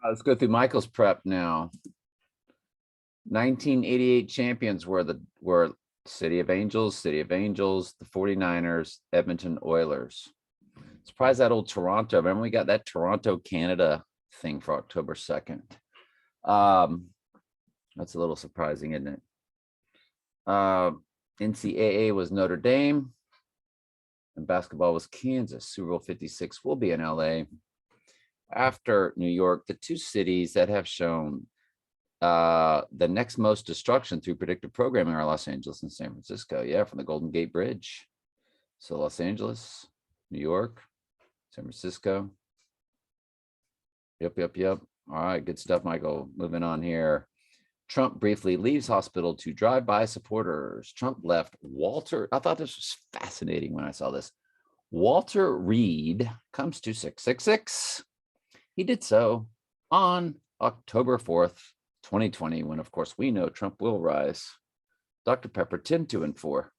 Let's go through Michael's prep now. 1988 champions were City of Angels, the 49ers, Edmonton Oilers. Surprised that old Toronto. Remember we got that Toronto, Canada thing for October 2nd. That's a little surprising, isn't it? NCAA was Notre Dame, and basketball was Kansas. Super Bowl 56 will be in LA. After New York, the two cities that have shown the next most destruction through predictive programming are Los Angeles and San Francisco. Yeah, from the Golden Gate Bridge. So Los Angeles, New York, San Francisco. Yep. All right, good stuff, Michael. Moving on here. Trump briefly leaves hospital to drive by supporters. Trump left Walter. I thought this was fascinating when I saw this. Walter Reed comes to 666. He did so on October 4th, 2020, when, of course, we know Trump will rise. Dr. Pepper 10, 2, and 4.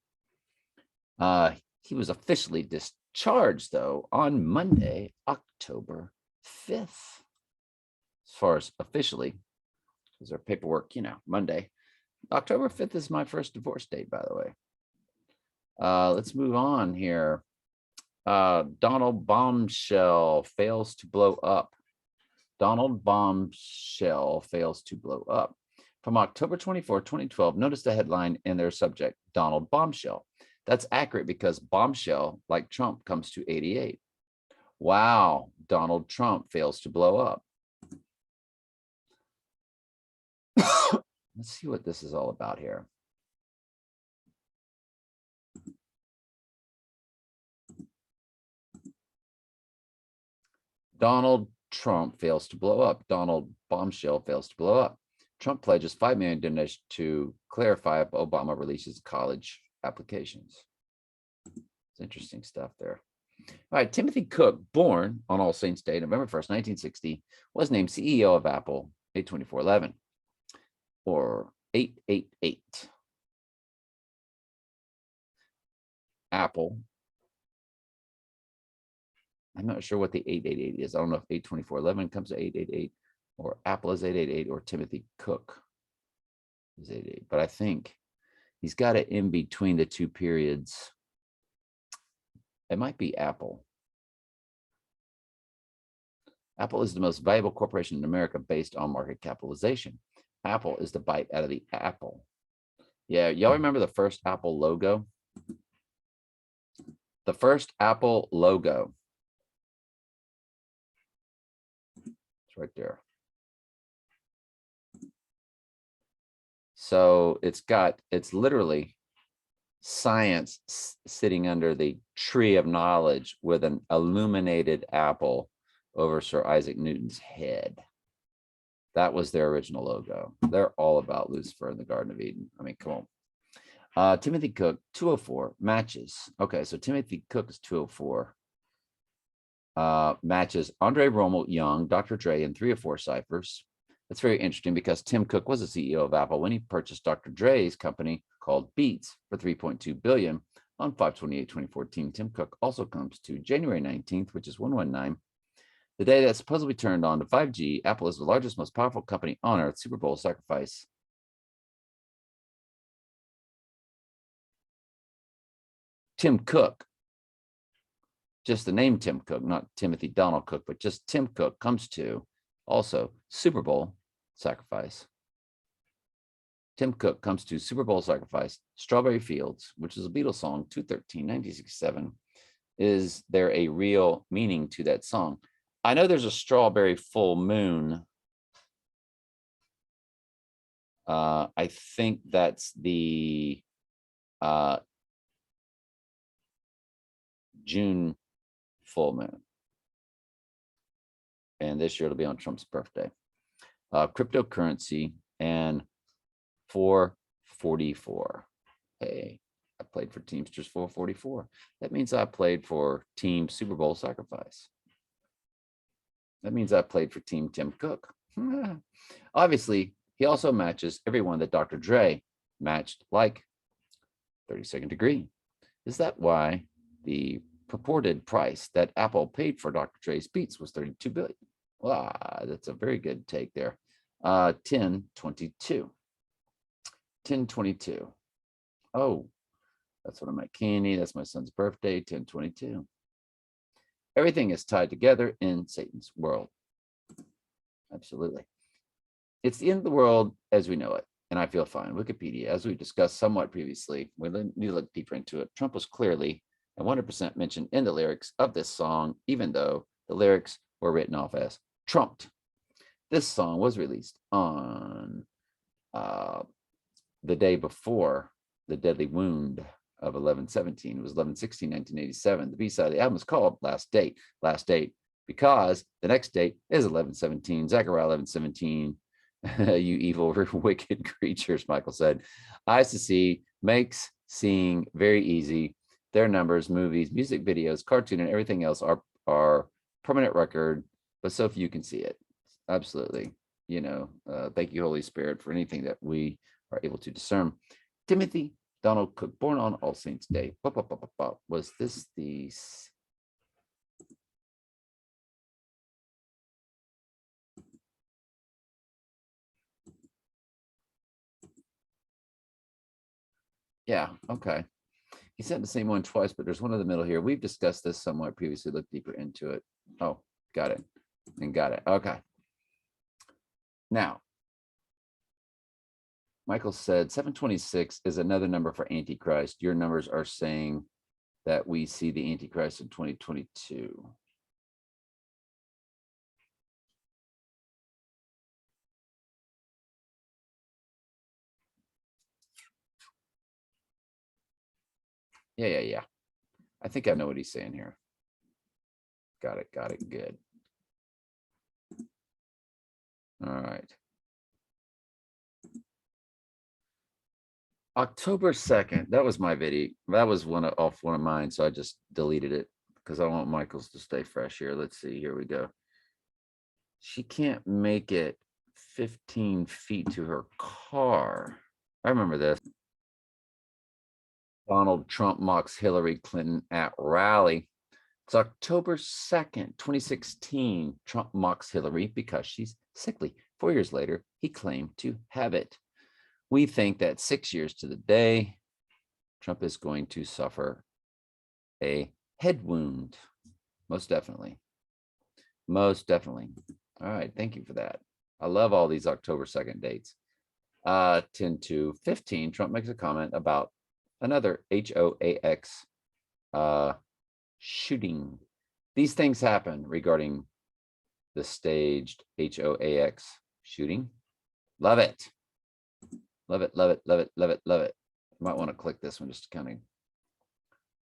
He was officially discharged, though, on Monday, October 5th. As far as officially, because our paperwork, Monday. October 5th is my first divorce date, by the way. Let's move on here. Donald Bombshell fails to blow up. Donald Bombshell fails to blow up. From October 24, 2012, notice the headline and their subject, Donald Bombshell. That's accurate because bombshell, like Trump, comes to 88. Wow, Donald Trump fails to blow up. Let's see what this is all about here. Donald Trump fails to blow up. Donald Bombshell fails to blow up. Trump pledges $5 million donation to clarify if Obama releases college applications. It's interesting stuff there. All right, Timothy Cook, born on All Saints Day, November 1st, 1960, was named CEO of Apple, 8/24/11, or 888. Apple. I'm not sure what the 888 is. I don't know if 8/24/11 comes to 888, or Apple is 888, or Timothy Cook is 88. But I think he's got it in between the two periods. It might be Apple. Apple is the most valuable corporation in America based on market capitalization. Apple is the bite out of the apple. Yeah, y'all remember the first Apple logo? The first Apple logo. It's right there. So it's literally science sitting under the tree of knowledge with an illuminated apple over Sir Isaac Newton's head. That was their original logo. They're all about Lucifer in the Garden of Eden. I mean, come on. Timothy Cook, 204, matches. Okay, so Timothy Cook is 204. Matches Andre Rommel, Young, Dr. Dre, and 3 or 4 ciphers. That's very interesting because Tim Cook was the CEO of Apple when he purchased Dr. Dre's company called Beats for $3.2 billion on 5/28/2014. Tim Cook also comes to January 19th, which is 119. The day that supposedly turned on to 5G. Apple is the largest, most powerful company on earth. Super Bowl sacrifice. Tim Cook. Just the name Tim Cook, not Timothy Donald Cook, but just Tim Cook comes to also Super Bowl sacrifice. Tim Cook comes to Super Bowl sacrifice. Strawberry Fields, which is a Beatles song, 2/13, 1967. Is there a real meaning to that song? I know there's a strawberry full moon. I think that's the June full moon. And this year it'll be on Trump's birthday. Cryptocurrency and 444. Hey, I played for Teamsters 444. That means I played for Team Super Bowl Sacrifice. That means I played for Team Tim Cook. Obviously, he also matches everyone that Dr. Dre matched, like 32nd Degree. Is that why the purported price that Apple paid for Dr. Dre's Beats was $32 billion? That's a very good take there. 1022. 1022. Oh, that's one of my candy. That's my son's birthday, 1022. Everything is tied together in Satan's world. Absolutely. It's the end of the world as we know it, and I feel fine. Wikipedia, as we discussed somewhat previously, we need to look deeper into it. Trump was clearly and 100% mentioned in the lyrics of this song, even though the lyrics were written off as trumped. This song was released on the day before the deadly wound of 11/17. It was 11/16, 1987. The B-side of the album is called Last Date. Last Date because the next date is 11/17. Zechariah 11/17. You evil, wicked creatures, Michael said. Eyes to see makes seeing very easy. Their numbers, movies, music videos, cartoon, and everything else are permanent record, but so few can see it. Absolutely. Thank you, Holy Spirit, for anything that we are able to discern. Timothy Donald Cook, born on All Saints Day. Was this the... Yeah, okay. He sent the same one twice, but there's one in the middle here. We've discussed this somewhat previously, looked deeper into it. Oh, got it. And got it. Okay. Now, Michael said 726 is another number for Antichrist. Your numbers are saying that we see the Antichrist in 2022. Yeah. I think I know what he's saying here. Got it. Good. All right. October 2nd. That was my video. That was one of mine. So I just deleted it because I want Michael's to stay fresh here. Let's see. Here we go. She can't make it 15 feet to her car. I remember this. Donald Trump mocks Hillary Clinton at rally. It's October 2nd, 2016. Trump mocks Hillary because she's sickly. 4 years later, he claimed to have it. We think that 6 years to the day, Trump is going to suffer a head wound. Most definitely. Most definitely. All right. Thank you for that. I love all these October 2nd dates. 10 to 15, Trump makes a comment about another HOAX shooting. These things happen regarding the staged HOAX shooting. Love it. Love it. You might want to click this one just to kind of...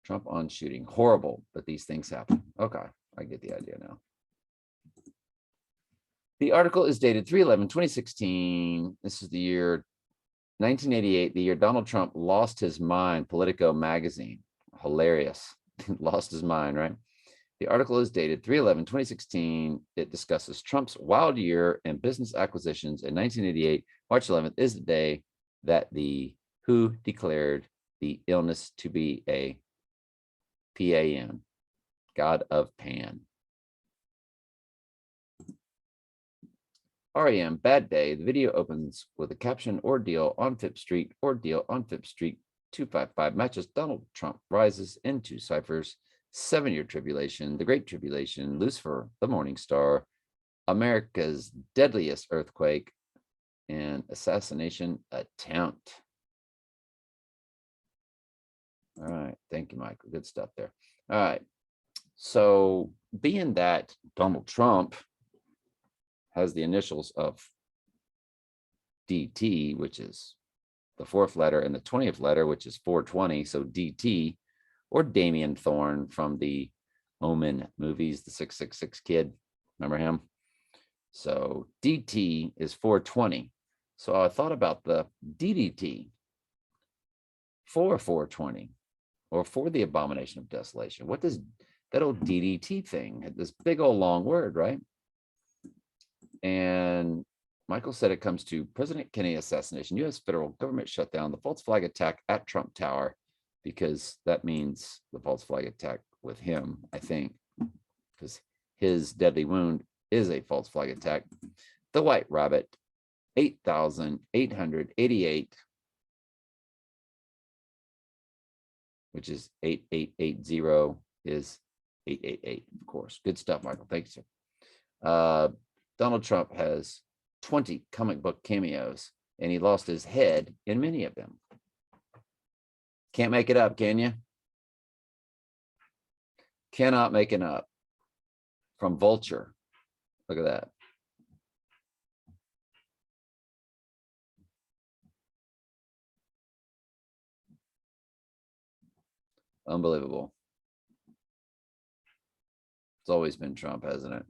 Trump on shooting. Horrible, but these things happen. Okay, I get the idea now. The article is dated 3/11/2016. This is the year 1988, the year Donald Trump lost his mind. Politico magazine. Hilarious. Lost his mind, right? The article is dated 3/11/2016. It discusses Trump's wild year and business acquisitions in 1988. March 11th is the day that the WHO declared the illness to be a PAN, God of Pan. REM, bad day. The video opens with a caption, ordeal on Phipps Street, 255 matches Donald Trump rises into ciphers, 7-year tribulation, the Great Tribulation, Lucifer, the Morning Star, America's deadliest earthquake, and assassination attempt. All right. Thank you, Michael. Good stuff there. All right. So being that Donald Trump has the initials of DT, which is the 4th letter, and the 20th letter, which is 420. So DT, or Damien Thorne from the Omen movies, the 666 kid. Remember him? So DT is 420. So I thought about the DDT for 420, or for the abomination of desolation. What does that old DDT thing, this big old long word, right? And Michael said it comes to President Kennedy assassination, U.S. federal government shutdown, the false flag attack at Trump Tower, because that means the false flag attack with him, I think, because his deadly wound is a false flag attack. The White Rabbit, 8,888, which is 8880 is 888, of course. Good stuff, Michael. Thank you, sir. Donald Trump has 20 comic book cameos, and he lost his head in many of them. Can't make it up, can you? Cannot make it up. From Vulture. Look at that. Unbelievable. It's always been Trump, hasn't it?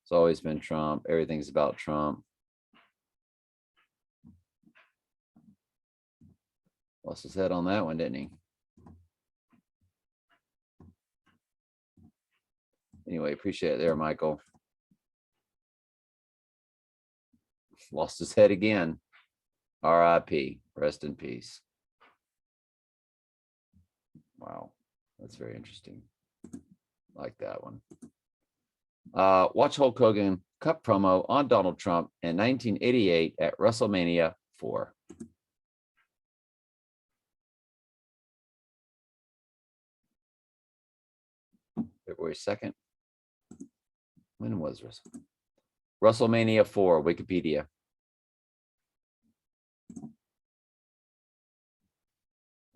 It's always been Trump. Everything's about Trump. Lost his head on that one, didn't he? Anyway, appreciate it there, Michael. Lost his head again. RIP. Rest in peace. Wow. That's very interesting. Like that one. Watch Hulk Hogan Cup promo on Donald Trump in 1988 at WrestleMania 4. February 2nd. When was WrestleMania 4? Wikipedia.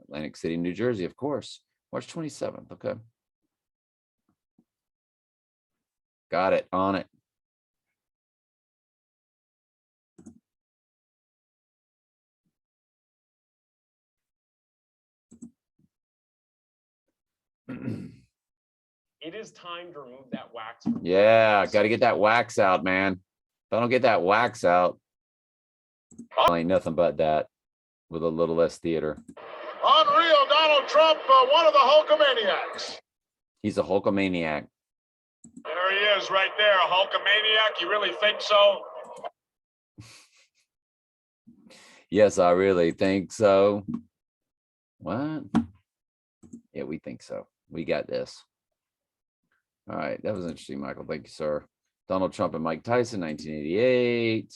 Atlantic City, New Jersey, of course. March 27th. Okay. Got it. On it. It is time to remove that wax. Yeah, got to get that wax out, man. If I don't get that wax out, ain't nothing but that with a little less theater. Unreal, Donald Trump, one of the Hulkamaniacs. He's a Hulkamaniac. There he is right there, a Hulkamaniac. You really think so? Yes, I really think so. What? Yeah, we think so. We got this. All right, that was interesting, Michael. Thank you, sir. Donald Trump and Mike Tyson, 1988.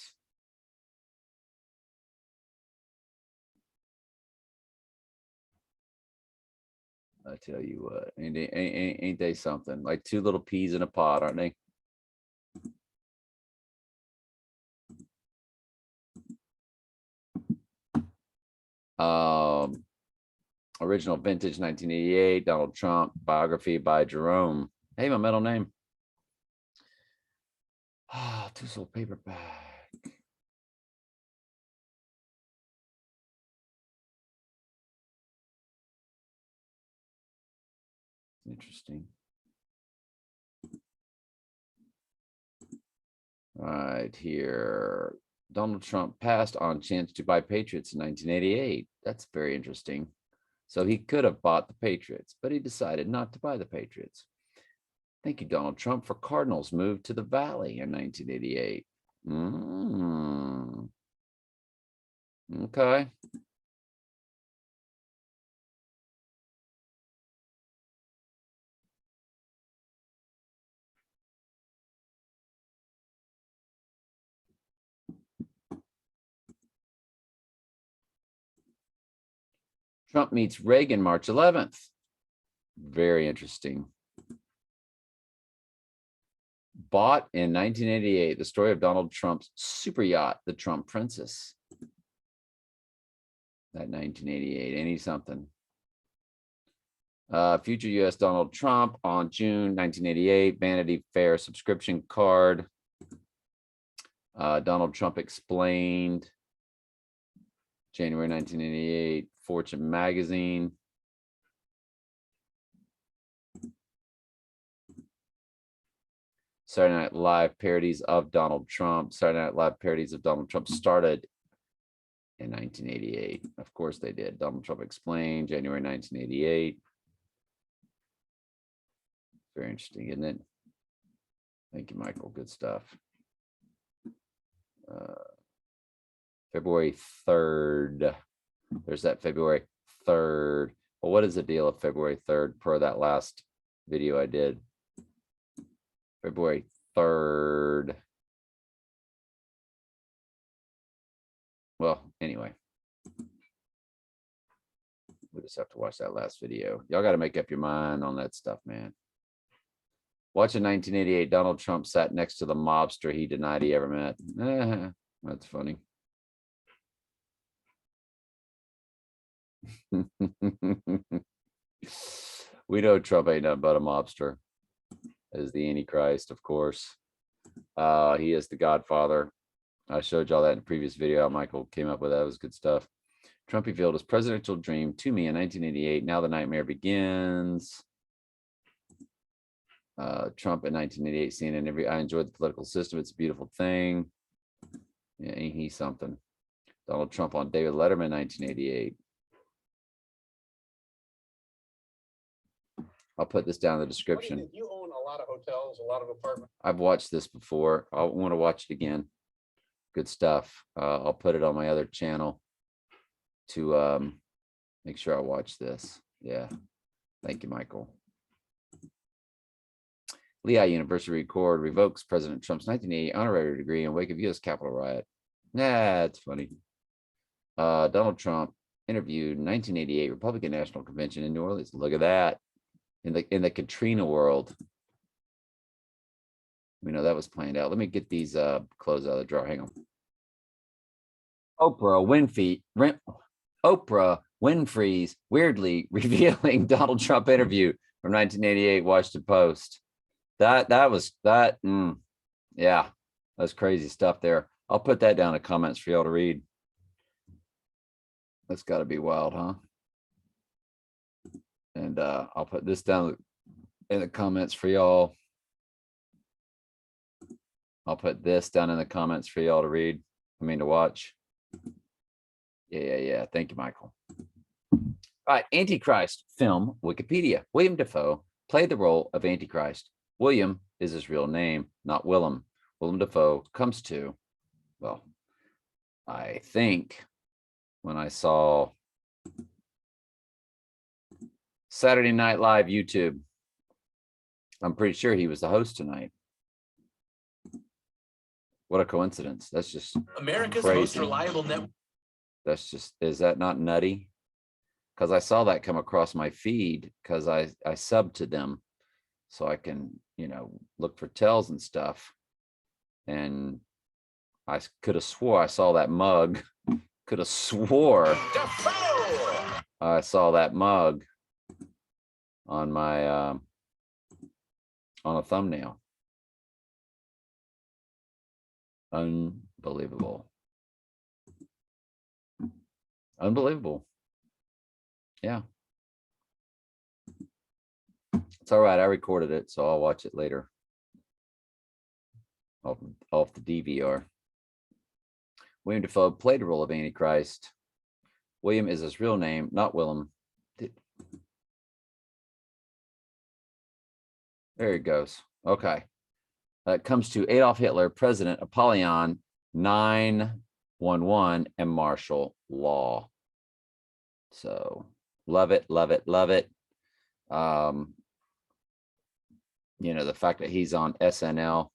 I tell you what, ain't they something? Like two little peas in a pod, aren't they? Original vintage 1988, Donald Trump, biography by Jerome. Hey, my middle name. Ah, two sold paperback. Interesting. Right here. Donald Trump passed on chance to buy Patriots in 1988. That's very interesting. So he could have bought the Patriots, but he decided not to buy the Patriots. Thank you, Donald Trump, for Cardinals move to the Valley in 1988. Okay. Trump meets Reagan March 11th. Very interesting. Bought in 1988, the story of Donald Trump's super yacht, the Trump Princess. That 1988, ain't he something? Future U.S. Donald Trump on June 1988, Vanity Fair subscription card. Donald Trump explained. January 1988, Fortune magazine. Saturday Night Live parodies of Donald Trump. Saturday Night Live parodies of Donald Trump started in 1988. Of course they did. Donald Trump explained, January 1988. Very interesting, isn't it? Thank you, Michael. Good stuff. February 3rd. There's that February 3rd. Well, what is the deal of February 3rd per that last video I did? February 3rd. Well, anyway. We just have to watch that last video. Y'all got to make up your mind on that stuff, man. Watching 1988, Donald Trump sat next to the mobster he denied he ever met. That's funny. We know Trump ain't nothing but a mobster. As the Antichrist, of course. He is the Godfather. I showed y'all that in the previous video. Michael came up with that. It was good stuff. Trump revealed his presidential dream to me in 1988. Now the nightmare begins. Trump in 1988, CNN. I enjoyed the political system. It's a beautiful thing. Yeah, ain't he something? Donald Trump on David Letterman, 1988. I'll put this down in the description. You own a lot of hotels, a lot of apartments. I've watched this before. I want to watch it again. Good stuff. I'll put it on my other channel to make sure I watch this. Yeah. Thank you, Michael. Lehigh University record revokes President Trump's 1988 honorary degree in wake of U.S. Capitol riot. Nah, it's funny. Donald Trump interviewed 1988 Republican National Convention in New Orleans. Look at that. In the Katrina world. We know that was planned out. Let me get these clothes out of the drawer. Hang on. Oprah Winfrey's weirdly revealing Donald Trump interview from 1988 Washington Post. Yeah, that's crazy stuff there. I'll put that down in the comments for y'all to read. That's got to be wild, huh? And I'll put this down in the comments for y'all. I'll put this down in the comments for y'all to read. I mean, to watch. Yeah. Thank you, Michael. All right, Antichrist film Wikipedia. William Dafoe played the role of Antichrist. William is his real name, not Willem. Willem Dafoe comes to, well, I think when I saw Saturday Night Live YouTube, I'm pretty sure he was the host tonight. What a coincidence. That's just America's crazy. most reliable network. That's just, is that not nutty? Because I saw that come across my feed because I subbed to them so I can, look for tells and stuff. And I could have swore I saw that mug. Could have swore I saw that mug on my on a thumbnail. Unbelievable. Yeah. It's all right. I recorded it, so I'll watch it later. Off the DVR. William Dafoe played the role of Antichrist. William is his real name, not Willem. There it goes. Okay. It comes to Adolf Hitler, President Apollyon 911, and martial law. So love it. The fact that he's on SNL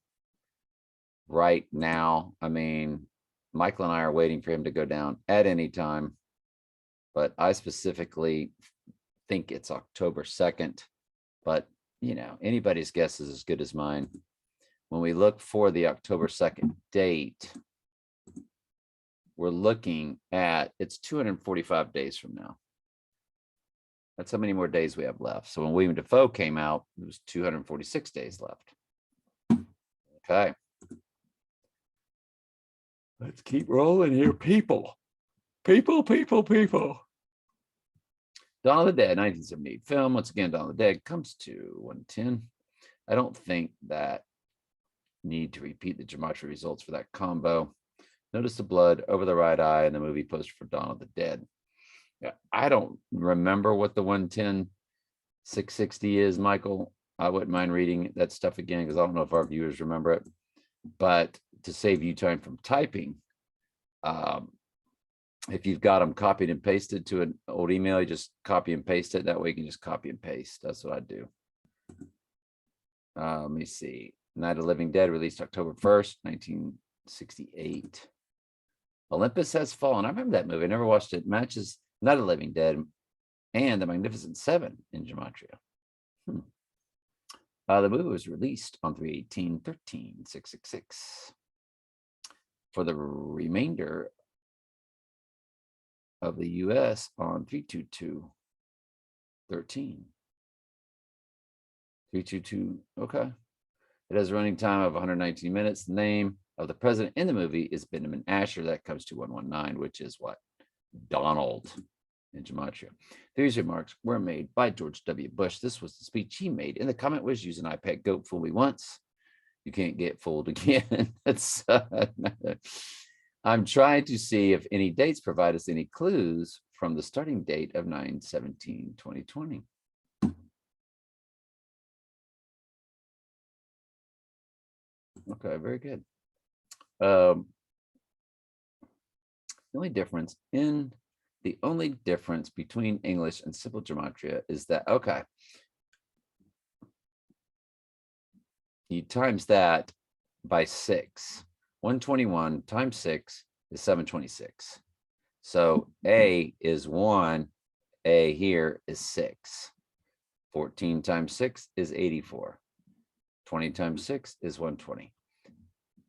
right now. I mean, Michael and I are waiting for him to go down at any time, but I specifically think it's October 2nd, but anybody's guess is as good as mine. When we look for the October 2nd date, we're looking at, it's 245 days from now. That's how many more days we have left. So when William Dafoe came out, it was 246 days left. Okay. Let's keep rolling here, people. People. Dawn of the Dead, 1978 film. Once again, Dawn of the Dead comes to 110. I don't think that need to repeat the geometry results for that combo. Notice the blood over the right eye in the movie poster for Dawn of the Dead. Yeah, I don't remember what the 110 660 is, Michael. I wouldn't mind reading that stuff again because I don't know if our viewers remember it. But to save you time from typing, if you've got them copied and pasted to an old email, you just copy and paste it. That way you can just copy and paste. That's what I do. Let me see. Night of the Living Dead, released October 1st, 1968. Olympus Has Fallen. I remember that movie. I never watched it. Matches Night of the Living Dead and The Magnificent Seven in gematria. The movie was released on 3/18/13/666. For the remainder of the US on 3/22/13. 3/22. Okay. It has a running time of 119 minutes. The name of the president in the movie is Benjamin Asher. That comes to 119, which is what? Donald in gematria. These remarks were made by George W. Bush. This was the speech he made. And the comment was, use an iPad goat, fool me once. You can't get fooled again. That's I'm trying to see if any dates provide us any clues from the starting date of 9/17/2020. Okay, very good. The only difference between English and simple gematria is that, okay, you times that by 6. 121 times 6 is 726. So A is 1, A here is 6. 14 times 6 is 84. 20 times 6 is 120.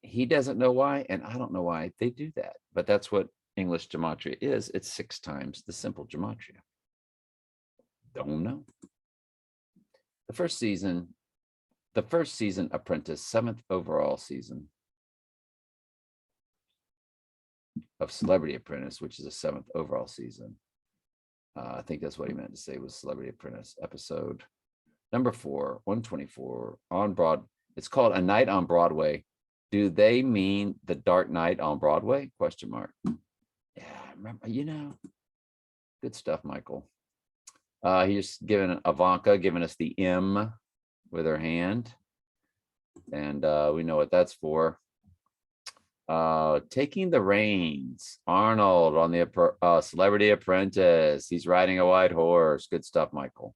He doesn't know why, and I don't know why they do that, but that's what English gematria is. It's 6 times the simple gematria. Don't know. The first season apprentice, 7th overall season of Celebrity Apprentice, which is a 7th overall season. I think that's what he meant to say was Celebrity Apprentice episode number 4, 124 on Broad. It's called A Night on Broadway. Do they mean The Dark Knight on Broadway? Question mark. Yeah, I remember, good stuff, Michael. He's giving Ivanka, giving us the M with her hand. And we know what that's for. Taking the reins, Arnold on the Celebrity Apprentice. He's riding a white horse. Good stuff, Michael.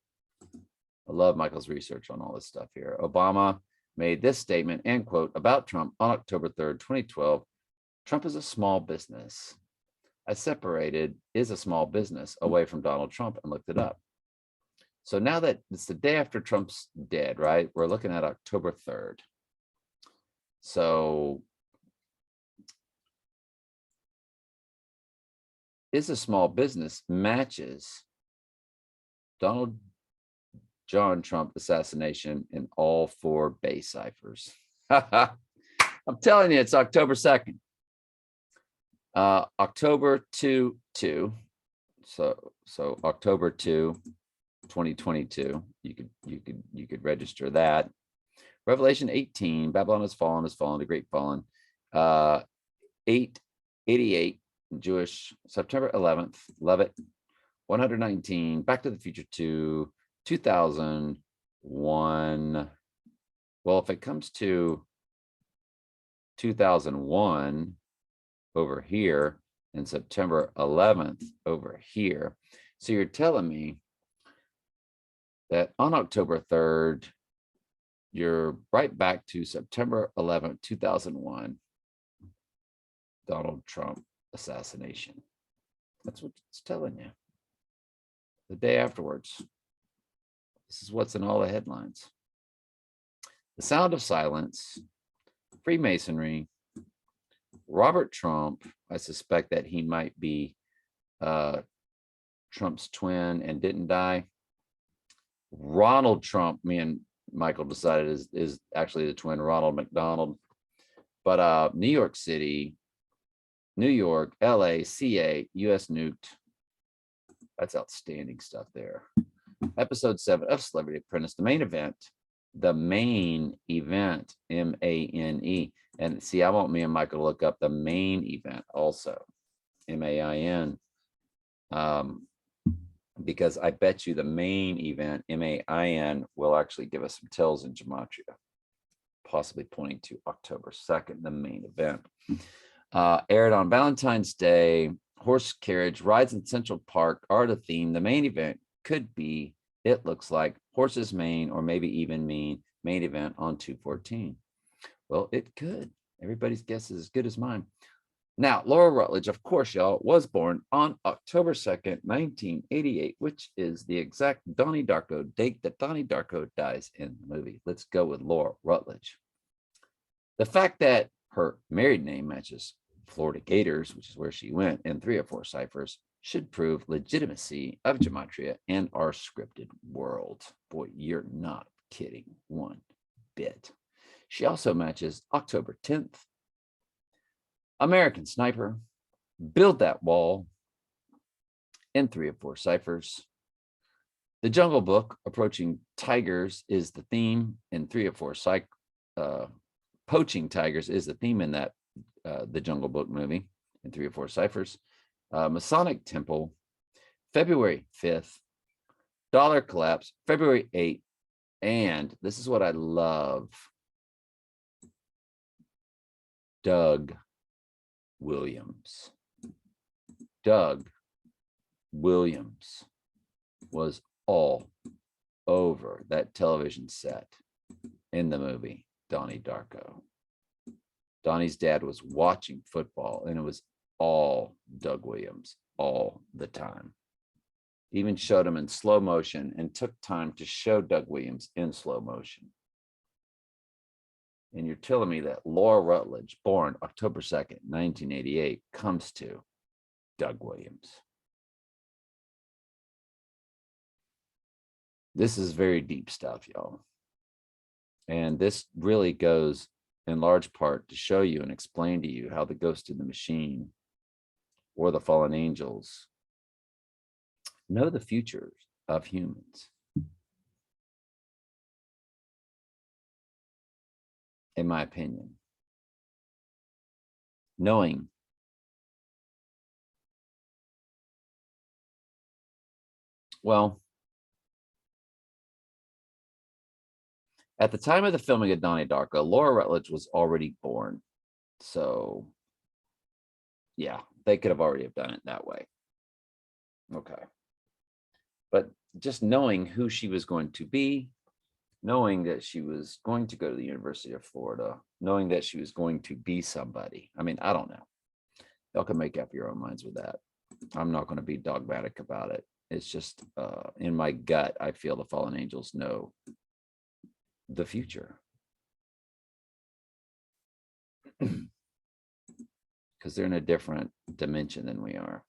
I love Michael's research on all this stuff here. Obama made this statement, end quote, about Trump on October 3rd, 2012. Trump is a small business. I separated is a small business away from Donald Trump and looked it up. So now that it's the day after Trump's dead, right? We're looking at October 3rd. So is a small business matches Donald John Trump assassination in all 4 base ciphers. I'm telling you, it's October 2nd. October 2/2. So October 2, 2022. You could register that. Revelation 18, Babylon has fallen, the great fallen. 888, Jewish, September 11th, love it. 119, Back to the Future 2, 2001. Well, if it comes to 2001 over here and September 11th over here, so you're telling me that on October 3rd, you're right back to September 11th, 2001, Donald Trump assassination. That's what it's telling you. The day afterwards. This is what's in all the headlines. The Sound of Silence, Freemasonry, Robert Trump. I suspect that he might be Trump's twin and didn't die. Ronald Trump, me and Michael decided is actually the twin, Ronald McDonald. But New York City, New York, LA, CA, US nuked. That's outstanding stuff there. Episode 7 of Celebrity Apprentice, the main event, MANE. And see, I want me and Michael to look up the main event also, MAIN. Because I bet you the main event, MAIN, will actually give us some tells in gematria, possibly pointing to October 2nd, the main event. Aired on Valentine's Day. Horse carriage rides in Central Park are the theme. The main event could be, it looks like, horse's mane, or maybe even main event on 2/14. Well, it could. Everybody's guess is as good as mine. Now, Laura Rutledge, of course, y'all, was born on October 2nd, 1988, which is the exact Donnie Darko date that Donnie Darko dies in the movie. Let's go with Laura Rutledge. The fact that her married name matches Florida Gators, which is where she went in 3 or 4 ciphers, should prove legitimacy of gematria and our scripted world. Boy, you're not kidding one bit. She also matches October 10th, American Sniper, Build That Wall, in 3 or 4 ciphers. The Jungle Book, Approaching Tigers, is the theme in 3 or 4 ciphers. Poaching Tigers is the theme in that the Jungle Book movie in 3 or 4 ciphers. Masonic Temple, February 5th, Dollar Collapse, February 8th, and this is what I love, Doug Williams. Doug Williams was all over that television set in the movie Donnie Darko. Donnie's dad was watching football, and it was all Doug Williams all the time. Even showed him in slow motion and took time to show Doug Williams in slow motion. And you're telling me that Laura Rutledge, born October 2nd, 1988, comes to Doug Williams. This is very deep stuff, y'all. And this really goes in large part to show you and explain to you how the Ghost in the Machine or the fallen angels know the futures of humans. In my opinion, knowing well, at the time of the filming of Donnie Darko, Laura Rutledge was already born. So yeah, they could have already have done it that way. Okay. But just knowing who she was going to be, knowing that she was going to go to the University of Florida, knowing that she was going to be somebody. I mean, I don't know. Y'all can make up your own minds with that. I'm not going to be dogmatic about it. It's just in my gut, I feel the fallen angels know the future. Because they're in a different dimension than we are.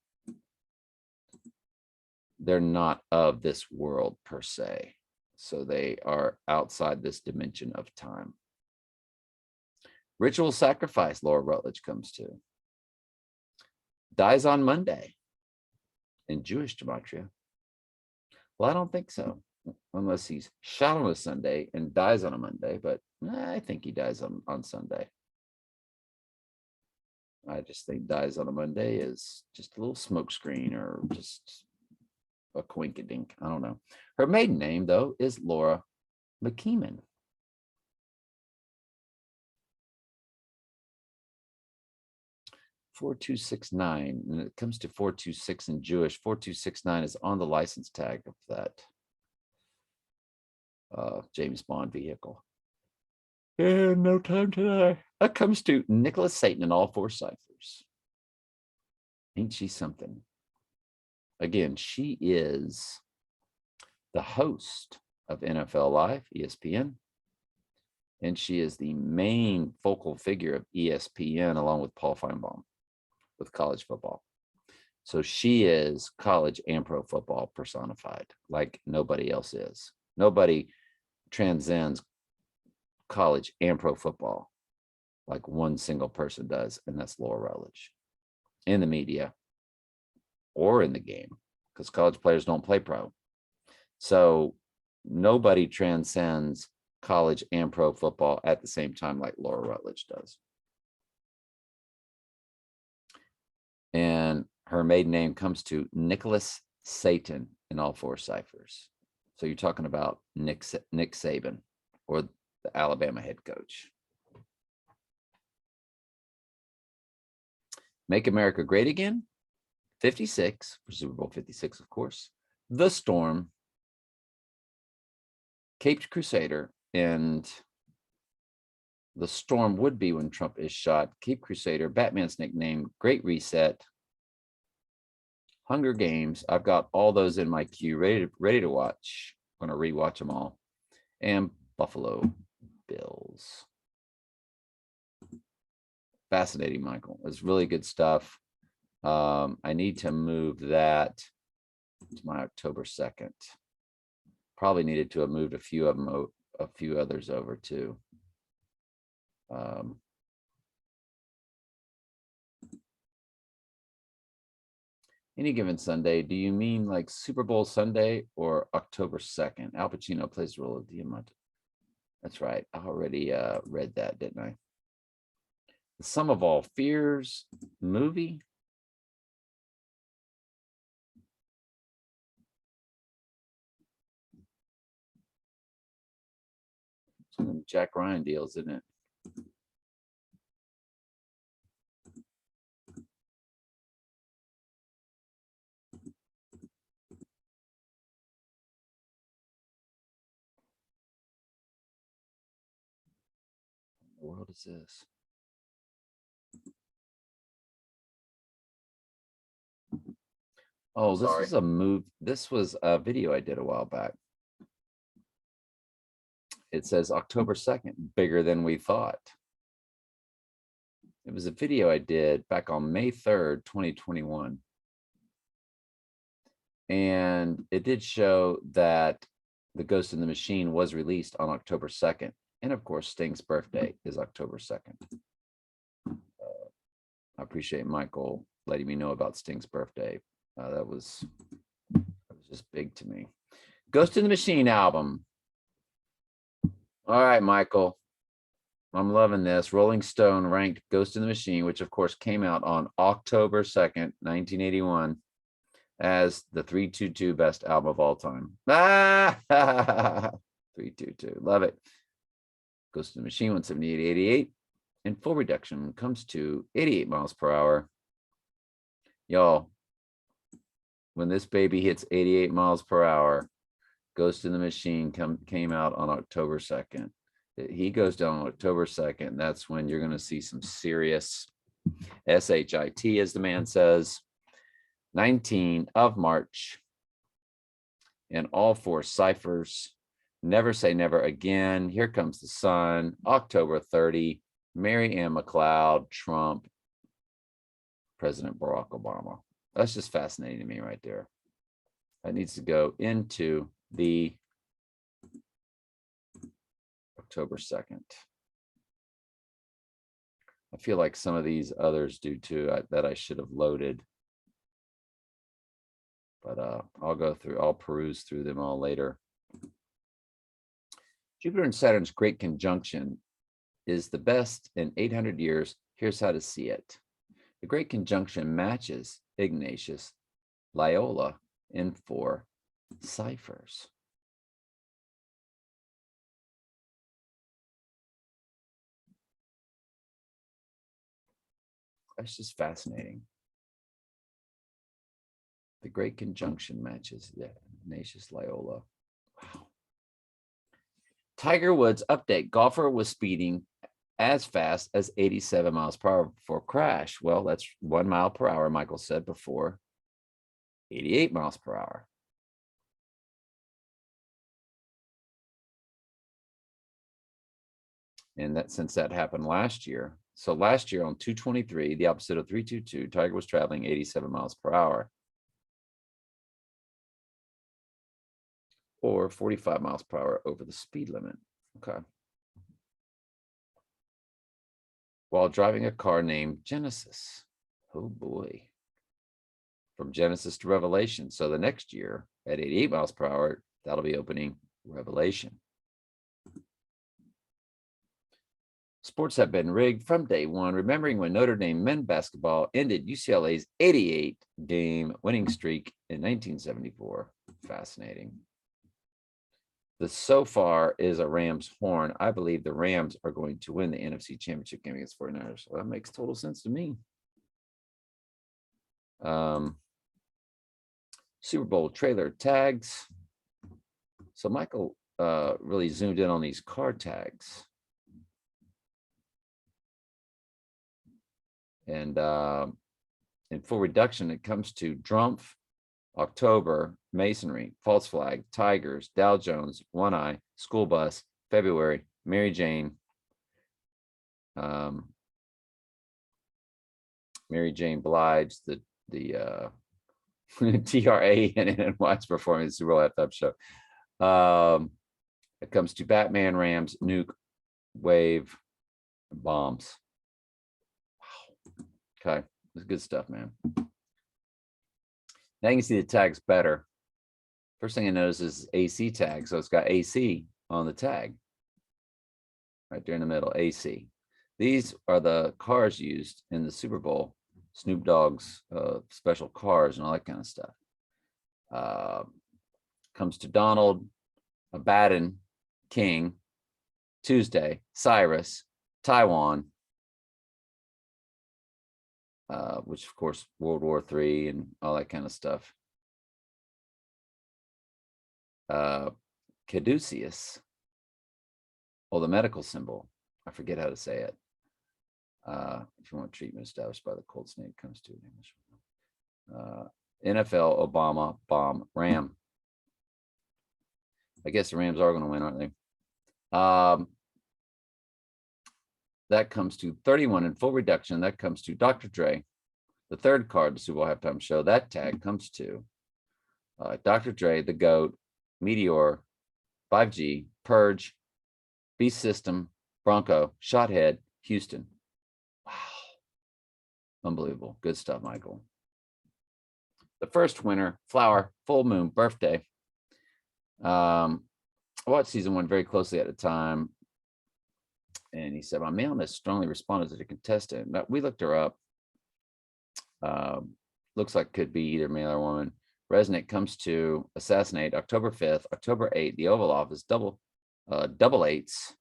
They're not of this world per se. So they are outside this dimension of time. Ritual sacrifice, Laura Rutledge comes to. Dies on Monday in Jewish gematria. Well, I don't think so. Unless he's shot on a Sunday and dies on a Monday. But I think he dies on Sunday. I just think dies on a Monday is just a little smokescreen or just a quinkadink. I don't know. Her maiden name, though, is Laura McKeeman. (4269), and it comes to 426 in Jewish. 4269 is on the license tag of that James Bond vehicle. And no time today. That comes to Nicholas Satan in all 4 ciphers. Ain't she something? Again, she is the host of NFL Live, ESPN, and she is the main focal figure of ESPN along with Paul Feinbaum with college football. So she is college and pro football personified like nobody else is. Nobody transcends college and pro football like one single person does, and that's Laura Rutledge in the media or in the game, because college players don't play pro. So nobody transcends college and pro football at the same time like Laura Rutledge does. And her maiden name comes to Nicholas Satan in all 4 ciphers. So you're talking about Nick Saban, or the Alabama head coach. Make America Great Again, 56, for Super Bowl 56, of course. The Storm, Caped Crusader, and The Storm would be when Trump is shot. Cape Crusader, Batman's nickname, Great Reset, Hunger Games. I've got all those in my queue, ready to watch. I'm gonna rewatch them all. And Buffalo Bills. Fascinating, Michael. It's really good stuff. I need to move that to my October 2nd. Probably needed to have moved a few of them, a few others over too. Any given Sunday, do you mean like Super Bowl Sunday or October 2nd? Al Pacino plays the role of Diamante. That's right. I already read that, didn't I? The Sum of All Fears movie. Some of them Jack Ryan deals, isn't it? What the world is this? Oh, this was a move. This was a video I did a while back. It says October 2nd, bigger than we thought. It was a video I did back on May 3rd, 2021. And it did show that The Ghost in the Machine was released on October 2nd. And of course, Sting's birthday is October 2nd. I appreciate Michael letting me know about Sting's birthday. That was just big to me. Ghost in the Machine album. All right, Michael. I'm loving this. Rolling Stone ranked Ghost in the Machine, which of course came out on October 2nd, 1981, as the 322 best album of all time. 322. Love it. Ghost in the Machine 178.88. And full reduction comes to 88 miles per hour. Y'all, when this baby hits 88 miles per hour, Ghost in the Machine came out on October 2nd. He goes down on October 2nd. That's when you're going to see some serious SHIT, as the man says. 19 of March. And all four ciphers. Never Say Never Again. Here Comes the Sun. October 30. Mary Ann McLeod. Trump. President Barack Obama. That's just fascinating to me right there. That needs to go into the October 2nd. I feel like some of these others do too, that I should have loaded. But I'll peruse through them all later. Jupiter and Saturn's great conjunction is the best in 800 years. Here's how to see it. The great conjunction matches Ignatius Loyola in 4 ciphers. That's just fascinating. The great conjunction matches Ignatius Loyola. Wow. Tiger Woods update. Golfer was speeding as fast as 87 miles per hour before crash. Well, that's 1 mile per hour, Michael said before. 88 miles per hour. And that since that happened last year. So last year on 223, the opposite of 322, Tiger was traveling 87 miles per hour. Or 45 miles per hour over the speed limit. Okay. While driving a car named Genesis. Oh boy. From Genesis to Revelation. So the next year at 88 miles per hour, that'll be opening Revelation. Sports have been rigged from day one, remembering when Notre Dame men's basketball ended UCLA's 88-game winning streak in 1974. Fascinating. The so far is a Rams horn. I believe the Rams are going to win the NFC Championship game against 49ers. Well, that makes total sense to me. Super Bowl trailer tags. So Michael really zoomed in on these car tags. And in full reduction, it comes to Drumpf, October, Masonry, False Flag, Tigers, Dow Jones, One Eye, School Bus, February, Mary Jane, Mary Jane Blige, the TRA and NY's performing the Super Bowl halftime show. It comes to Batman, Rams, Nuke, Wave, Bombs. Wow. Okay, it's good stuff, man. Now you can see the tags better. First thing I notice is AC tag, so it's got AC on the tag. Right there in the middle, AC. These are the cars used in the Super Bowl, Snoop Dogg's special cars and all that kind of stuff. Comes to Donald, Abaddon, King, Tuesday, Cyrus, Taiwan, which of course World War III and all that kind of stuff. Caduceus, or the medical symbol. I forget how to say it. If you want treatment established by the cold snake, comes to NFL, Obama, bomb, Ram. I guess the Rams are going to win, aren't they? That comes to 31 in full reduction. That comes to Dr. Dre. The third card, the Super Bowl halftime show. That tag comes to Dr. Dre, The GOAT, Meteor, 5G, Purge, Beast System, Bronco, Shothead, Houston. Wow. Unbelievable. Good stuff, Michael. The first winner, Flower, Full Moon, Birthday. I watched season 1 very closely at the time. And he said, my maleness strongly responded to the contestant. But we looked her up. Looks like could be either male or woman. Resnick comes to Assassinate, October 5th, October 8th, the Oval Office, double eights,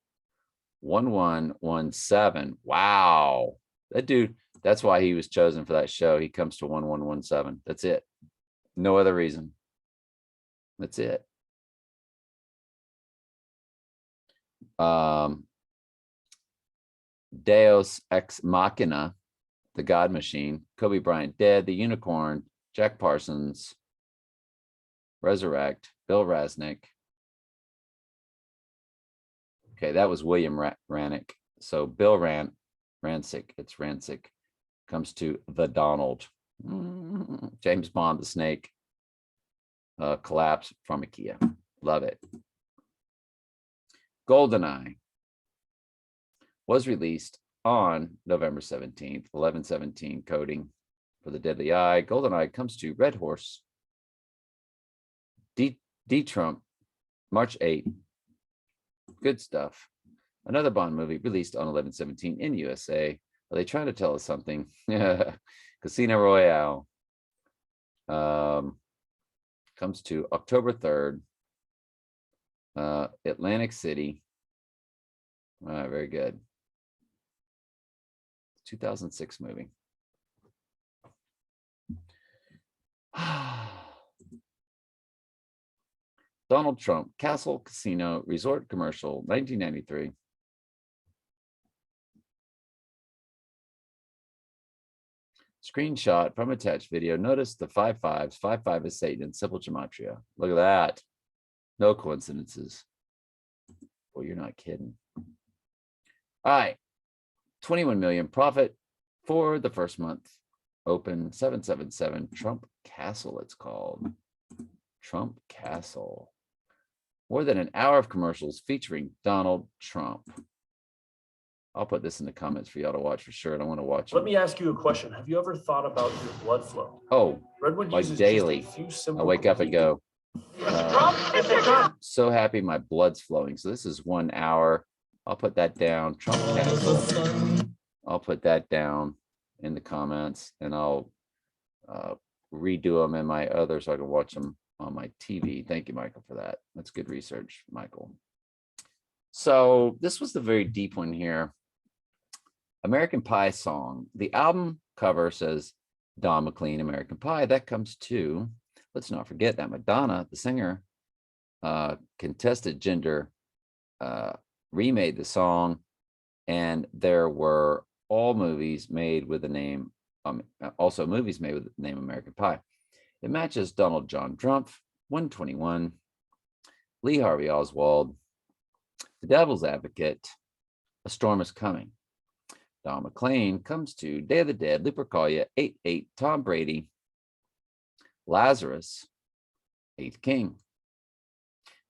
1117. Wow. That dude, that's why he was chosen for that show. He comes to 1117. That's it. No other reason. That's it. Deus Ex Machina, the God Machine, Kobe Bryant Dead, the Unicorn, Jack Parsons, Resurrect, Bill Rasnick. Okay, that was William Rannick. So Bill Rancic, it's Rancic, comes to the Donald. James Bond, the Snake, Collapse from IKEA. Love it. GoldenEye was released on November 17th, 11/17 coding for the Deadly Eye. GoldenEye comes to Red Horse, D Trump, March 8th. Good stuff. Another Bond movie released on 11/17 in USA. Are they trying to tell us something? Casino Royale comes to October 3rd. Atlantic City. All right, very good. 2006 movie. Donald Trump, Castle Casino Resort Commercial, 1993. Screenshot from attached video. Notice the 5 5s. 5 5 is Satan in simple gematria. Look at that. No coincidences. Well, you're not kidding. All right. 21 million profit for the first month. Open 777 Trump Castle, it's called. Trump Castle. More than an hour of commercials featuring Donald Trump. I'll put this in the comments for y'all to watch for sure. And I want to watch it. Let me ask you a question. Have you ever thought about your blood flow? Oh, Redwood like uses daily. just a few simple I wake up and go, Mr. Trump. so happy my blood's flowing. So this is 1 hour. I'll put that down. Trump Castle. I'll put that down in the comments and I'll redo them in my other so I can watch them on my TV. Thank you, Michael, for that. That's good research, Michael. So this was the very deep one here. American Pie song. The album cover says Don McLean, American Pie. That comes to, let's not forget that Madonna, the singer, contested gender, remade the song, and there were all movies made with the name, also movies made with the name American Pie. It matches Donald John Trump, 121, Lee Harvey Oswald, The Devil's Advocate, A Storm is Coming. Don McClane comes to Day of the Dead, Lupercalia, 8-8, Tom Brady, Lazarus, Eighth King.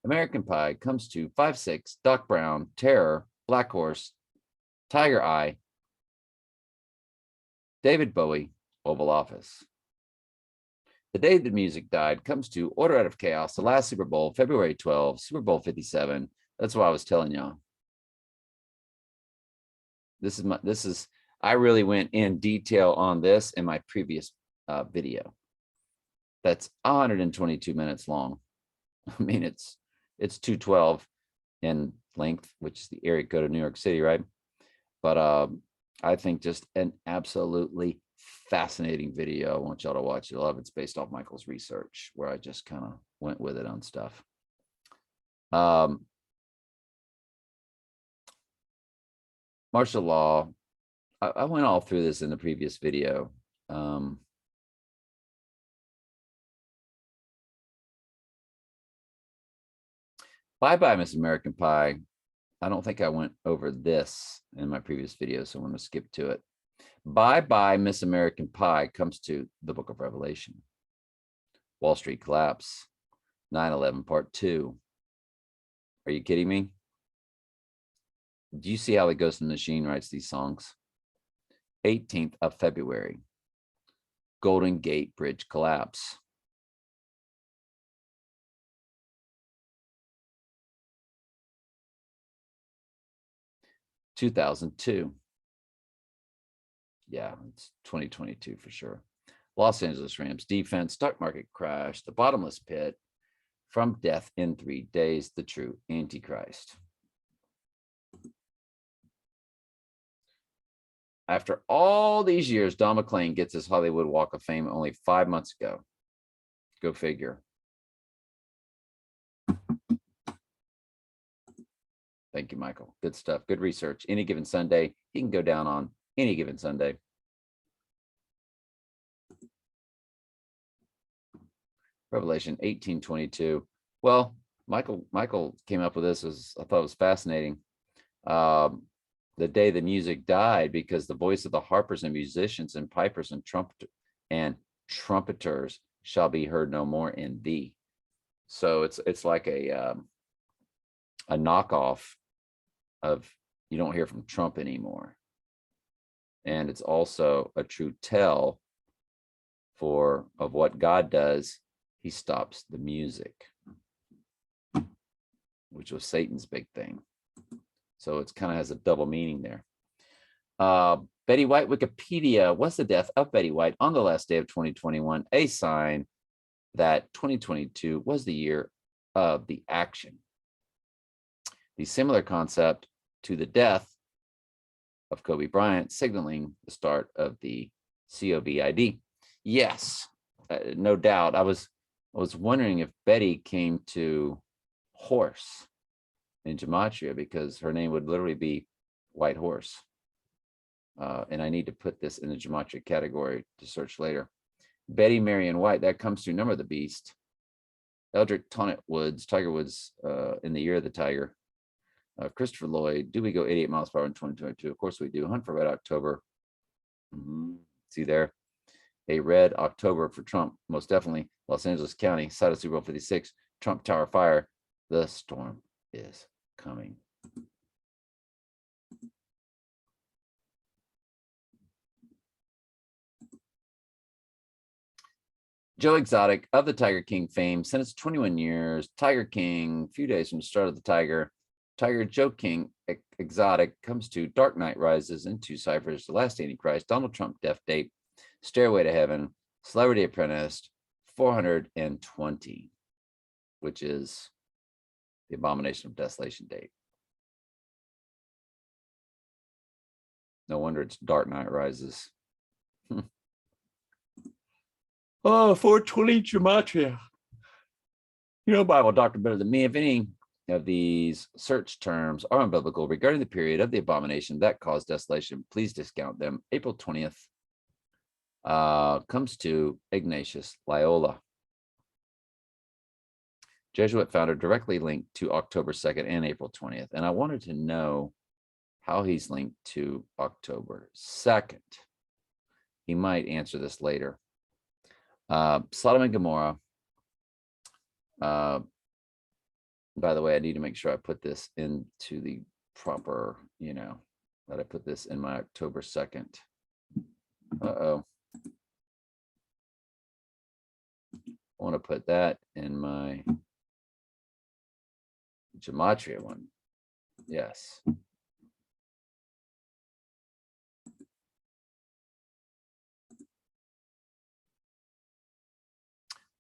American Pie comes to 5-6, Doc Brown, Terror, Black Horse, Tiger Eye, David Bowie, Oval Office. The Day the Music Died comes to Order Out of Chaos, the last Super Bowl, February 12, Super Bowl 57. That's what I was telling y'all. I really went in detail on this in my previous video. That's 122 minutes long. I mean, it's 212 in length, which is the area code of New York City, right? But I think just an absolutely fascinating video. I want y'all to watch it. I love it's based off Michael's research, where I just kind of went with it on stuff. Martial law. I went all through this in the previous video. Bye-bye, Miss American Pie. I don't think I went over this in my previous video, so I'm going to skip to it. Bye-bye, Miss American Pie comes to the Book of Revelation. Wall Street Collapse, 9/11 Part 2. Are you kidding me? Do you see how the Ghost in the Machine writes these songs? 18th of February, Golden Gate Bridge Collapse. (2002). Yeah, it's 2022 for sure. Los Angeles Rams defense, stock market crash, the bottomless pit, from death in 3 days, the true Antichrist. After all these years, Don McClane gets his Hollywood Walk of Fame only 5 months ago. Go figure. Thank you, Michael. Good stuff. Good research. Any given Sunday, he can go down on any given Sunday. Revelation 18:22. Well, Michael came up with this as I thought it was fascinating. The day the music died, because the voice of the harpers and musicians and pipers and trumpeters shall be heard no more in thee. So it's like a knockoff of, you don't hear from Trump anymore. And it's also a true tell of what God does. He stops the music, which was Satan's big thing. So it's kind of has a double meaning there. Betty White Wikipedia. What's the death of Betty White on the last day of 2021? A sign that 2022 was the year of the action. The similar concept to the death of Kobe Bryant, signaling the start of the COVID. Yes, no doubt. I was wondering if Betty came to horse in gematria, because her name would literally be White Horse. And I need to put this in the gematria category to search later. Betty Marion White, that comes to Number of the Beast. Eldrick Tonnett Woods, Tiger Woods, in the Year of the Tiger. Christopher Lloyd, do we go 88 miles per hour in 2022? Of course we do. Hunt for Red October. See there. A red October for Trump, most definitely. Los Angeles County, site of Super Bowl 56. Trump Tower fire. The storm is coming. Joe Exotic of the Tiger King fame, sentenced 21 years. Tiger King, a few days from the start of the Tiger. Tiger Joe King Exotic comes to Dark Knight Rises in 2 ciphers. The Last Antichrist, Donald Trump death date, Stairway to Heaven, Celebrity Apprentice, 420, which is the Abomination of Desolation date. No wonder it's Dark Knight Rises. Oh, 420 gematria. You know Bible doctor better than me. If any of these search terms are unbiblical regarding the period of the abomination that caused desolation. Please discount them. April 20th comes to Ignatius Loyola, Jesuit founder, directly linked to October 2nd and April 20th. And I wanted to know how he's linked to October 2nd. He might answer this later. Sodom and Gomorrah. By the way, I need to make sure I put this into the proper, that I put this in my October 2nd. Uh-oh. I want to put that in my gematria one. Yes.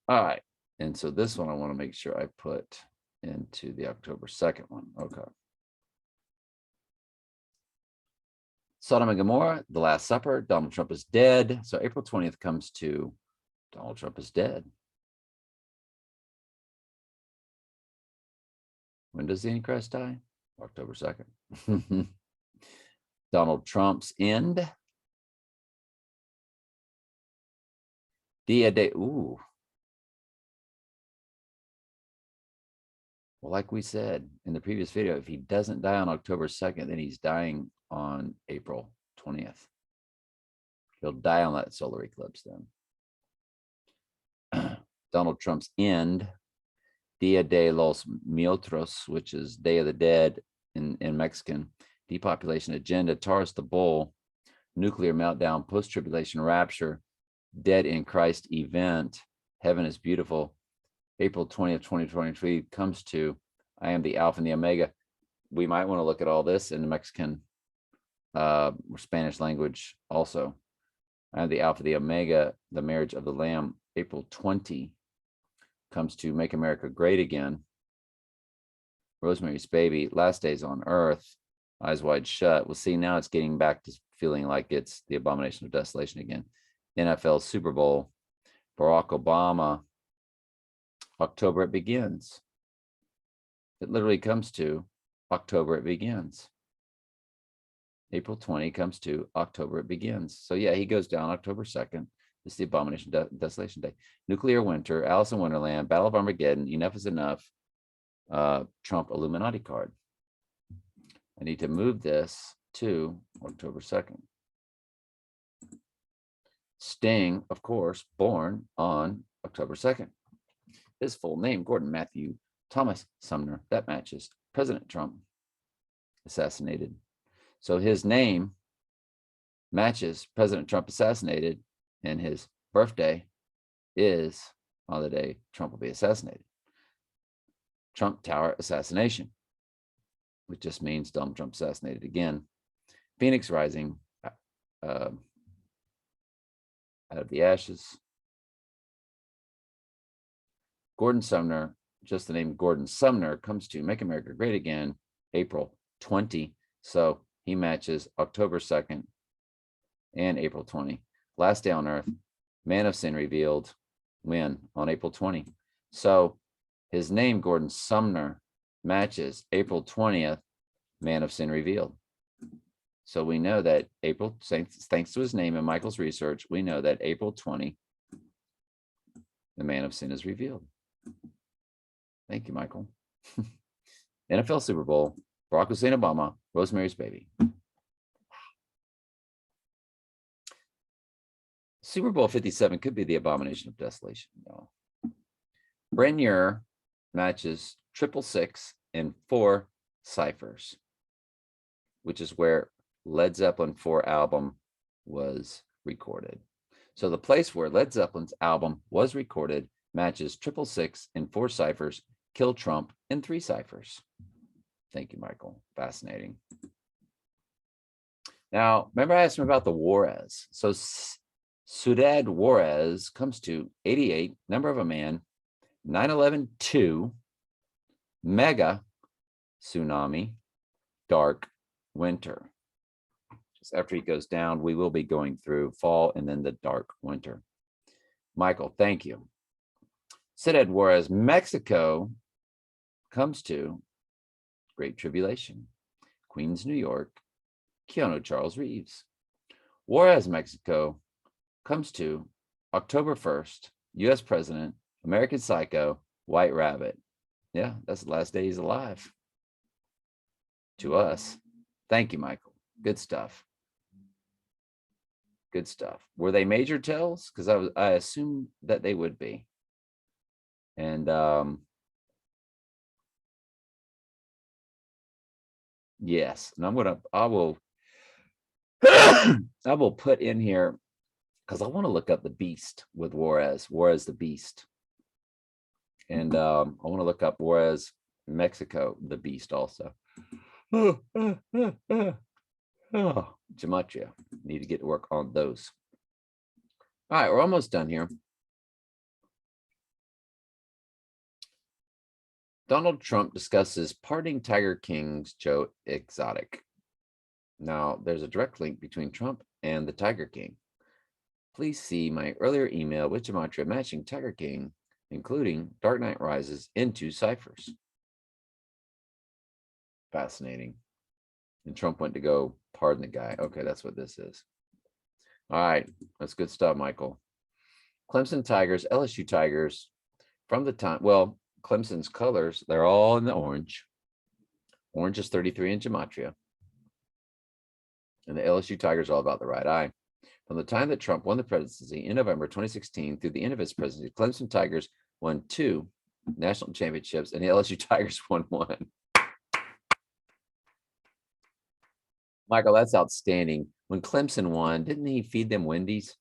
All right. And so this one I want to make sure I put into the October 2nd one. Okay. Sodom and Gomorrah, The Last Supper, Donald Trump is dead. So April 20th comes to Donald Trump is dead. When does the Antichrist die? October 2nd. Donald Trump's end. Dia de, ooh. Well, like we said in the previous video, if he doesn't die on October 2nd, then he's dying on April 20th. He'll die on that solar eclipse then. Donald Trump's end. Dia de los Muertos, which is Day of the Dead in Mexican. Depopulation agenda. Taurus the Bull. Nuclear meltdown. Post-tribulation rapture. Dead in Christ event. Heaven is beautiful. April 20th, 2023 comes to I am the Alpha and the Omega. We might want to look at all this in the Mexican or Spanish language also. I am the Alpha, the Omega, the marriage of the Lamb. April 20 comes to Make America Great Again. Rosemary's Baby, Last Days on Earth, Eyes Wide Shut. We'll see, now it's getting back to feeling like it's the abomination of desolation again. NFL Super Bowl, Barack Obama, October It Begins. It literally comes to October It Begins. April 20 comes to October It Begins. So yeah, he goes down October 2nd. It's the abomination desolation day. Nuclear winter, Alice in Wonderland, Battle of Armageddon, Enough is Enough, Trump Illuminati card. I need to move this to October 2nd. Sting, of course, born on October 2nd. His full name, Gordon Matthew Thomas Sumner. That matches. President Trump, assassinated. So his name matches President Trump assassinated, and his birthday is on the day Trump will be assassinated. Trump Tower assassination, which just means Donald Trump assassinated again. Phoenix rising out of the ashes. Gordon Sumner, just the name Gordon Sumner, comes to Make America Great Again, April 20. So he matches October 2nd and April 20. Last Day on Earth, Man of Sin revealed, when? On April 20. So his name, Gordon Sumner, matches April 20th, Man of Sin revealed. So we know that April, thanks to his name and Michael's research, we know that April 20, the Man of Sin is revealed. Thank you, Michael. NFL Super Bowl, Barack Hussein Obama, Rosemary's Baby. Super Bowl 57 could be the abomination of desolation. No. Brenier matches 666 and 4 ciphers, which is where Led Zeppelin 4 album was recorded. So the place where Led Zeppelin's album was recorded matches 666 and 4 ciphers, Kill Trump in 3 ciphers. Thank you, Michael. Fascinating. Now, remember I asked him about the Juarez. So Ciudad Juarez comes to 88, number of a man, 9/11/2, mega tsunami, dark winter. Just after he goes down, we will be going through fall and then the dark winter. Michael, thank you. Ciudad Juarez, Mexico comes to Great Tribulation, Queens, New York, Keanu Charles Reeves. Juarez, Mexico, comes to October 1st, U.S. President, American Psycho, White Rabbit. Yeah, that's the last day he's alive. To us. Thank you, Michael. Good stuff. Good stuff. Were they major tells? Because I assume that they would be. And yes, and I will I will put in here because I want to look up the beast with Juarez the beast. And I want to look up Juarez, Mexico, the beast also. Oh, gematria. Need to get to work on those. All right, we're almost done here. Donald Trump discusses parting Tiger King's Joe Exotic. Now, there's a direct link between Trump and the Tiger King. Please see my earlier email with gematria matching Tiger King, including Dark Knight Rises into ciphers. Fascinating. And Trump went to go pardon the guy. Okay, that's what this is. All right, that's good stuff, Michael. Clemson Tigers, LSU Tigers, from the time, well, Clemson's colors, they're all in the orange. Orange is 33 in gematria. And the LSU Tigers are all about the right eye. From the time that Trump won the presidency in November 2016 through the end of his presidency, Clemson Tigers won 2 national championships and the LSU Tigers won 1. Michael, that's outstanding. When Clemson won, didn't he feed them Wendy's?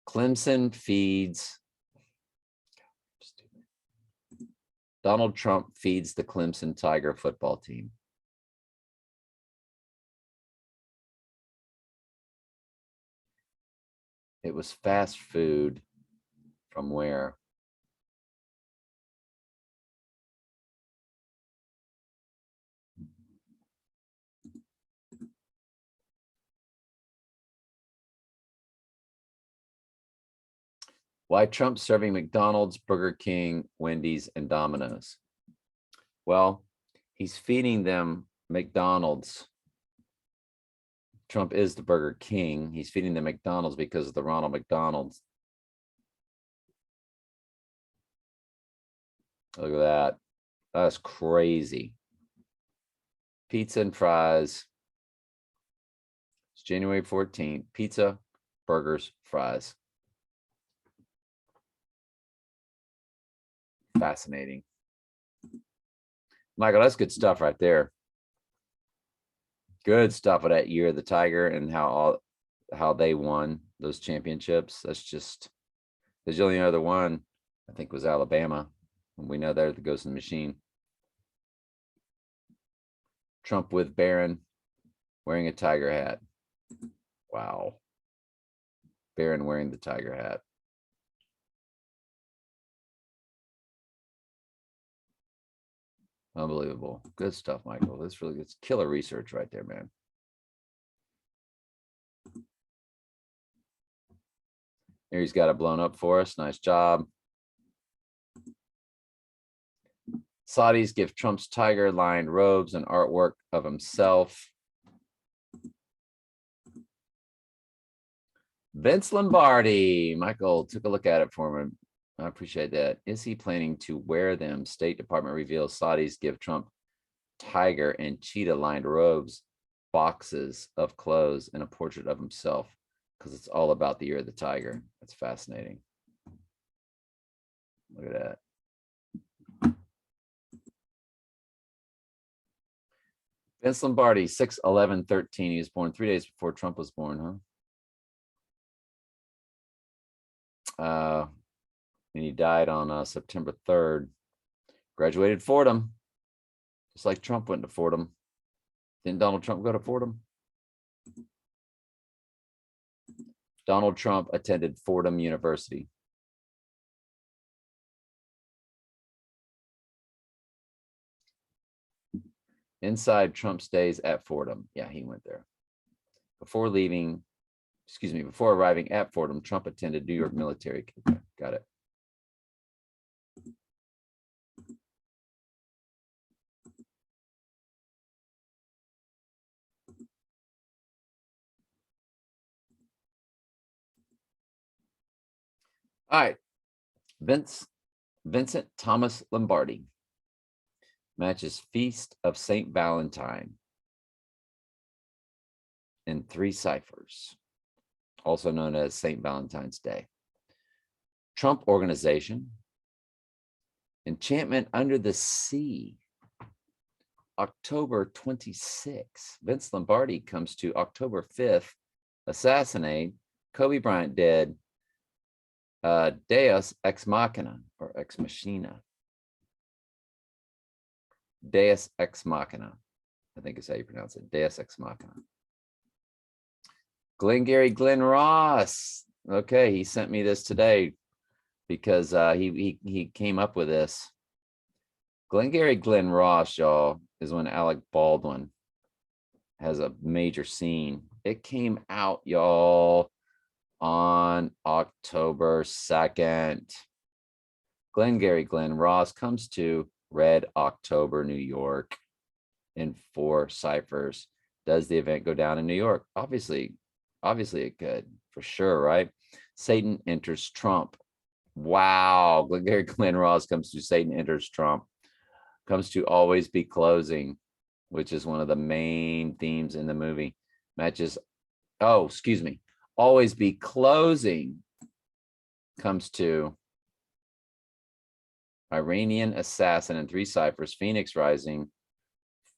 Clemson feeds. Donald Trump feeds the Clemson Tiger football team. It was fast food from where? Why Trump serving McDonald's, Burger King, Wendy's, and Domino's? Well, he's feeding them McDonald's. Trump is the Burger King. He's feeding them McDonald's because of the Ronald McDonald's. Look at that. That's crazy. Pizza and fries. It's January 14th. Pizza, burgers, fries. Fascinating. Michael, that's good stuff right there. Good stuff of that year of the Tiger and how they won those championships. That's just, there's the only other one I think was Alabama. And we know they're the ghost in the machine. Trump with Barron wearing a tiger hat. Wow. Barron wearing the tiger hat. Unbelievable. Good stuff, Michael. That's really good. It's killer research right there, man. Here he's got it blown up for us. Nice job. Saudis give Trump's tiger-lined robes and artwork of himself. Vince Lombardi. Michael took a look at it for me. I appreciate that. Is he planning to wear them? State Department reveals Saudis give Trump tiger and cheetah-lined robes, boxes of clothes, and a portrait of himself because it's all about the year of the tiger. That's fascinating. Look at that. Vince Lombardi, 6/11/13. He was born 3 days before Trump was born, huh? And he died on September 3rd. Graduated Fordham, just like Trump went to Fordham. Didn't Donald Trump go to Fordham? Donald Trump attended Fordham University. Inside Trump stays at Fordham. Yeah, he went there. Before arriving at Fordham, Trump attended New York Military. Okay, got it. All right. Vincent Thomas Lombardi matches Feast of St. Valentine in 3 ciphers, also known as St. Valentine's Day. Trump Organization, Enchantment Under the Sea, October 26. Vince Lombardi comes to October 5th, Assassinate, Kobe Bryant dead, Deus Ex Machina or Ex Machina. Deus Ex Machina, I think is how you pronounce it. Deus Ex Machina. Glenn Ross. Okay, he sent me this today because he came up with this. Glenn Ross, y'all, is when Alec Baldwin has a major scene. It came out, y'all, on October 2nd. Glenn Ross comes to Red October, New York in 4 ciphers. Does the event go down in New York? Obviously it could, for sure, right? Satan enters Trump. Wow. Glenn Ross comes to Satan enters Trump. Comes to Always Be Closing, which is one of the main themes in the movie. Matches, Always Be Closing comes to Iranian Assassin in 3 ciphers, Phoenix Rising,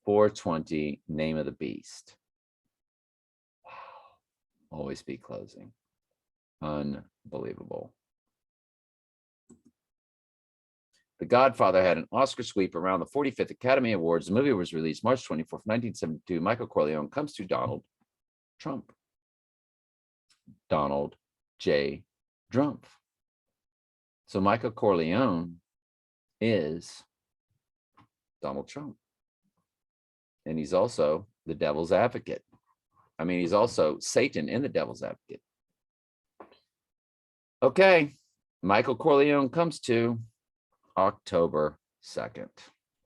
420, Name of the Beast. Wow. Always Be Closing. Unbelievable. The Godfather had an Oscar sweep around the 45th Academy Awards. The movie was released March 24th, 1972. Michael Corleone comes to Donald Trump. Donald J. Trump. So Michael Corleone is Donald Trump. And he's also the devil's advocate. I mean, he's also Satan in the devil's advocate. Okay, Michael Corleone comes to October 2nd.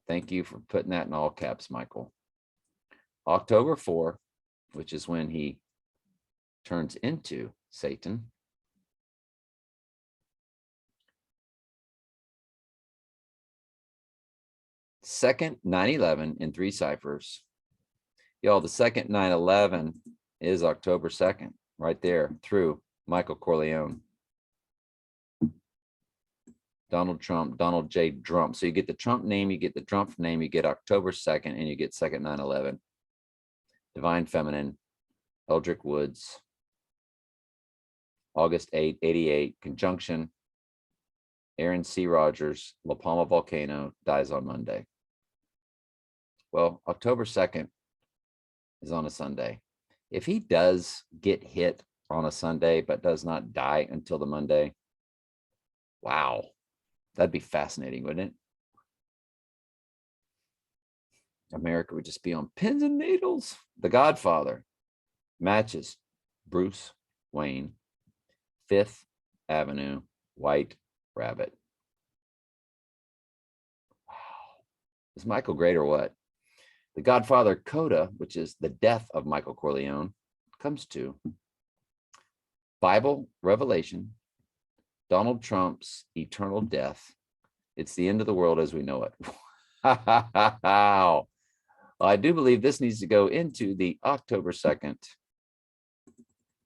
Thank you for putting that in all caps, Michael. October 4, which is when he turns into Satan. Second 9/11 in 3 ciphers. Y'all, the second 9/11 is October 2nd, right there through Michael Corleone. Donald Trump, Donald J. Trump. So you get the Trump name, you get the Trump name, you get October 2nd, and you get second 9/11. Divine Feminine, Eldrick Woods, August 8, 88, conjunction, Aaron C. Rodgers, La Palma volcano, dies on Monday. Well, October 2nd is on a Sunday. If he does get hit on a Sunday, but does not die until the Monday, wow. That'd be fascinating, wouldn't it? America would just be on pins and needles. The Godfather matches Bruce Wayne, 5th Avenue, White Rabbit. Wow. Is Michael great or what? The Godfather Coda, which is the death of Michael Corleone, comes to Bible Revelation, Donald Trump's eternal death. It's the end of the world as we know it. Wow. I do believe this needs to go into the October 2nd.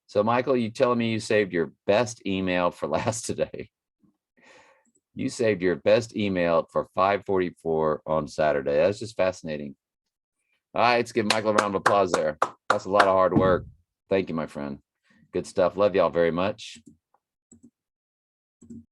So, Michael, you telling me you saved your best email for last today? You saved your best email for 5:44 on Saturday. That's just fascinating. All right, let's give Michael a round of applause there. That's a lot of hard work. Thank you, my friend. Good stuff. Love y'all very much.